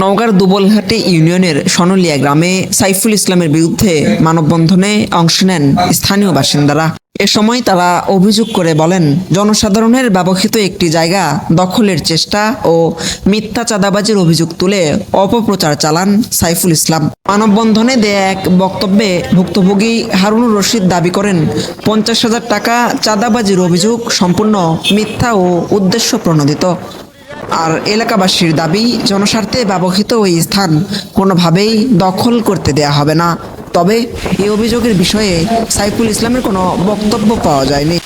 নওগাঁর দুবলহাটি ইউনিয়নের সনলিয়া গ্রামে সাইফুল ইসলামের বিরুদ্ধে মানববন্ধনে অংশ নেন স্থানীয় বাসিন্দারা। এ সময় তারা অভিযোগ করে বলেন, জনসাধারণের ব্যবহৃত একটি জায়গা দখলের চেষ্টা ও মিথ্যা চাঁদাবাজির অভিযোগ তুলে অপপ্রচার চালান সাইফুল ইসলাম। মানববন্ধনে দেয়া এক বক্তব্যে ভুক্তভোগী হারুনুর রশিদ দাবি করেন, 50,000 টাকা চাঁদাবাজির অভিযোগ সম্পূর্ণ মিথ্যা ও উদ্দেশ্য প্রণোদিত। আর এলাকাবাসীর দাবি, জনস্বার্থে ব্যবহৃত ওই স্থান কোনোভাবেই দখল করতে দেয়া হবে না। তবে এই অভিযোগের বিষয়ে সাইফুল ইসলামের কোনো বক্তব্য পাওয়া যায়নি।